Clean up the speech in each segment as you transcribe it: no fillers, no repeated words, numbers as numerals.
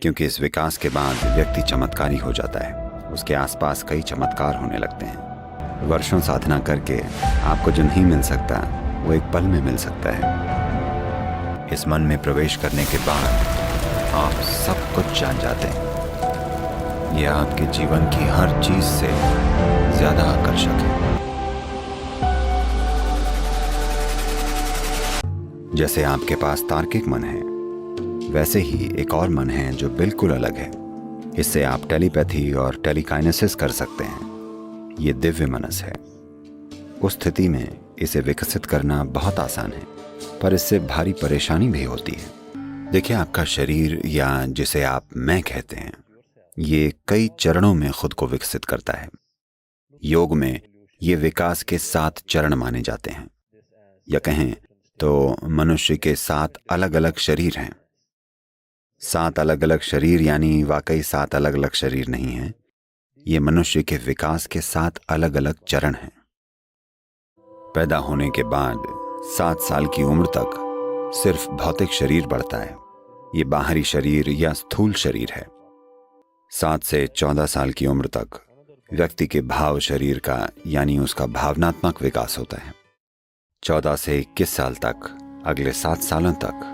क्योंकि इस विकास के बाद व्यक्ति चमत्कारी हो जाता है। उसके आसपास कई चमत्कार होने लगते हैं। वर्षों साधना करके आपको जो नहीं मिल सकता वो एक पल में मिल सकता है। इस मन में प्रवेश करने के बाद आप सब कुछ जान जाते हैं। यह आपके जीवन की हर चीज से ज्यादा आकर्षक है। जैसे आपके पास तार्किक मन है, वैसे ही एक और मन है जो बिल्कुल अलग है। इससे आप टेलीपैथी और टेलीकाइनेसिस कर सकते हैं। ये दिव्य मनस है। उस स्थिति में इसे विकसित करना बहुत आसान है, पर इससे भारी परेशानी भी होती है। देखिए, आपका शरीर या जिसे आप मैं कहते हैं, ये कई चरणों में खुद को विकसित करता है। योग में ये विकास के 7 चरण माने जाते हैं, या कहें तो मनुष्य के 7 अलग अलग शरीर हैं। 7 अलग अलग शरीर यानी वाकई 7 अलग अलग शरीर नहीं हैं। ये मनुष्य के विकास के 7 अलग अलग चरण हैं। पैदा होने के बाद 7 साल की उम्र तक सिर्फ भौतिक शरीर बढ़ता है। ये बाहरी शरीर या स्थूल शरीर है। 7 से 14 साल की उम्र तक व्यक्ति के भाव शरीर का यानी उसका भावनात्मक विकास होता है। 14 से 21 साल तक, अगले 7 सालों तक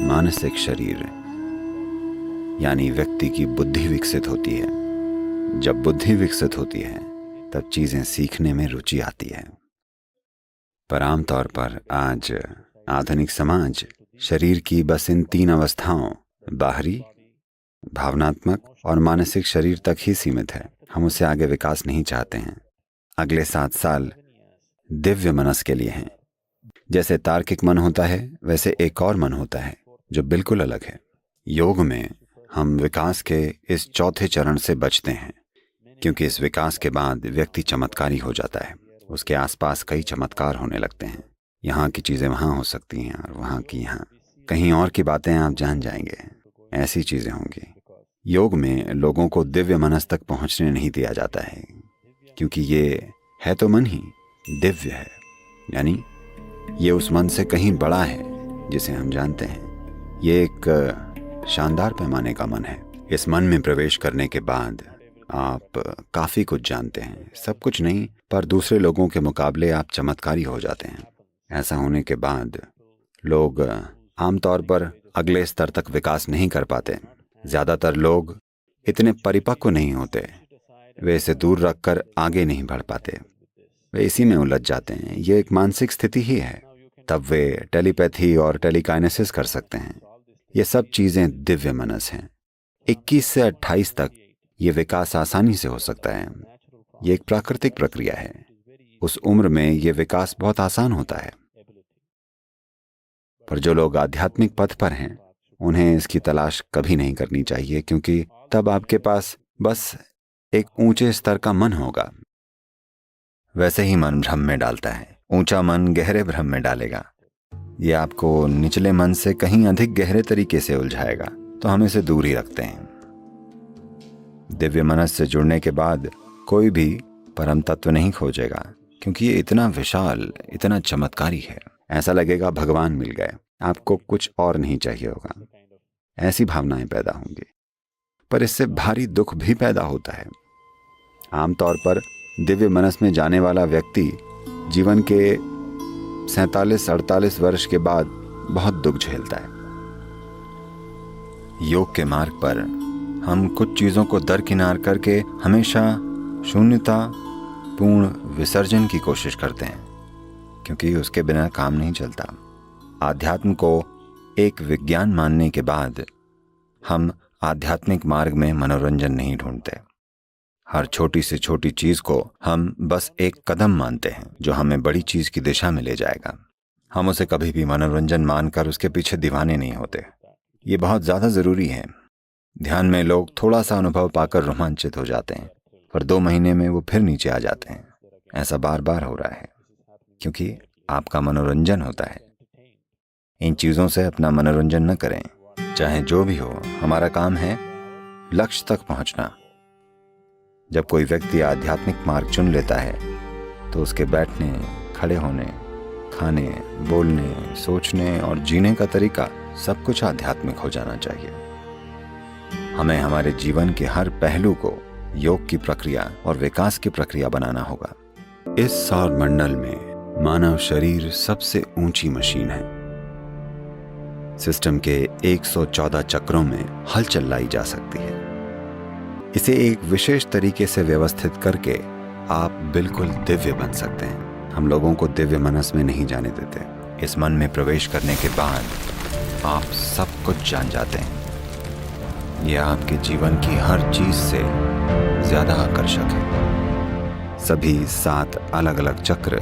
मानसिक शरीर यानी व्यक्ति की बुद्धि विकसित होती है। जब बुद्धि विकसित होती है तब चीजें सीखने में रुचि आती है। पर आमतौर पर आज आधुनिक समाज शरीर की बस इन 3 अवस्थाओं, बाहरी, भावनात्मक और मानसिक शरीर तक ही सीमित है। हम उससे आगे विकास नहीं चाहते हैं। अगले 7 साल दिव्य मनस के लिए हैं। जैसे तार्किक मन होता है, वैसे एक और मन होता है जो बिल्कुल अलग है। योग में हम विकास के इस चौथे चरण से बचते हैं, क्योंकि इस विकास के बाद व्यक्ति चमत्कारी हो जाता है। उसके आसपास कई चमत्कार होने लगते हैं। यहाँ की चीजें वहाँ हो सकती हैं और वहाँ की यहाँ। कहीं और की बातें आप जान जाएंगे। ऐसी चीजें होंगी। योग में लोगों को दिव्य मनस तक पहुंचने नहीं दिया जाता है, क्योंकि ये है तो मन ही दिव्य है, यानी ये उस मन से कहीं बड़ा है जिसे हम जानते हैं। ये एक शानदार पैमाने का मन है। इस मन में प्रवेश करने के बाद आप काफी कुछ जानते हैं। सब कुछ नहीं, पर दूसरे लोगों के मुकाबले आप चमत्कारी हो जाते हैं। ऐसा होने के बाद लोग आमतौर पर अगले स्तर तक विकास नहीं कर पाते। ज्यादातर लोग इतने परिपक्व नहीं होते। वे इसे दूर रखकर आगे नहीं बढ़ पाते। वे इसी में उलझ जाते हैं। ये एक मानसिक स्थिति ही है। तब वे टेलीपैथी और टेलीकाइनेसिस कर सकते हैं। ये सब चीजें दिव्य मनस हैं। 21 से 28 तक ये विकास आसानी से हो सकता है। ये एक प्राकृतिक प्रक्रिया है। उस उम्र में ये विकास बहुत आसान होता है। पर जो लोग आध्यात्मिक पथ पर हैं, उन्हें इसकी तलाश कभी नहीं करनी चाहिए, क्योंकि तब आपके पास बस एक ऊंचे स्तर का मन होगा। वैसे ही मन भ्रम में डालता है। ऊंचा मन गहरे भ्रम में डालेगा। ये आपको निचले मन से कहीं अधिक गहरे तरीके से उलझाएगा, तो हम इसे दूर ही रखते हैं। दिव्य मनस से जुड़ने के बाद कोई भी परम तत्व नहीं खोजेगा, क्योंकि ये इतना विशाल, इतना चमत्कारी है। ऐसा लगेगा भगवान मिल गए। आपको कुछ और नहीं चाहिए होगा। ऐसी भावनाएं पैदा होंगी। पर इससे भारी दुख भी पैदा होता है। आमतौर पर दिव्य मनस में जाने वाला व्यक्ति जीवन के 47-48 वर्ष के बाद बहुत दुख झेलता है। योग के मार्ग पर हम कुछ चीजों को दरकिनार करके हमेशा शून्यता पूर्ण विसर्जन की कोशिश करते हैं, क्योंकि उसके बिना काम नहीं चलता। आध्यात्म को एक विज्ञान मानने के बाद हम आध्यात्मिक मार्ग में मनोरंजन नहीं ढूंढते। हर छोटी से छोटी चीज को हम बस एक कदम मानते हैं जो हमें बड़ी चीज की दिशा में ले जाएगा। हम उसे कभी भी मनोरंजन मानकर उसके पीछे दीवाने नहीं होते। ये बहुत ज्यादा जरूरी है। ध्यान में लोग थोड़ा सा अनुभव पाकर रोमांचित हो जाते हैं, पर 2 महीने में वो फिर नीचे आ जाते हैं। ऐसा बार बार हो रहा है, क्योंकि आपका मनोरंजन होता है। इन चीजों से अपना मनोरंजन न करें। चाहे जो भी हो, हमारा काम है लक्ष्य तक पहुंचना। जब कोई व्यक्ति आध्यात्मिक मार्ग चुन लेता है तो उसके बैठने, खड़े होने, खाने, बोलने, सोचने और जीने का तरीका सब कुछ आध्यात्मिक हो जाना चाहिए। हमें हमारे जीवन के हर पहलू को योग की प्रक्रिया और विकास की प्रक्रिया बनाना होगा। इस सौर मंडल में मानव शरीर सबसे ऊंची मशीन है। सिस्टम के 114 चक्रों में हलचल लाई जा सकती है। इसे एक विशेष तरीके से व्यवस्थित करके आप बिल्कुल दिव्य बन सकते हैं। हम लोगों को दिव्य मनस में नहीं जाने देते। इस मन में प्रवेश करने के बाद आप सब कुछ जान जाते हैं। यह आपके जीवन की हर चीज से ज्यादा आकर्षक है। सभी 7 अलग अलग चक्र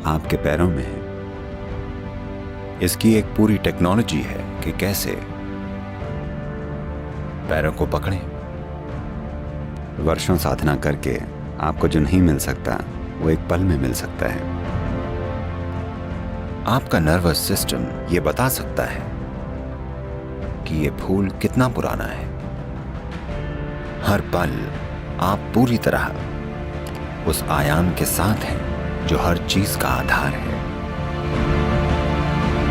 आपके पैरों में हैं। इसकी एक पूरी टेक्नोलॉजी है कि कैसे पैरों को पकड़ें। वर्षों साधना करके आपको जो नहीं मिल सकता वो एक पल में मिल सकता है। आपका नर्वस सिस्टम ये बता सकता है कि ये फूल कितना पुराना है। हर पल आप पूरी तरह उस आयाम के साथ हैं जो हर चीज का आधार है।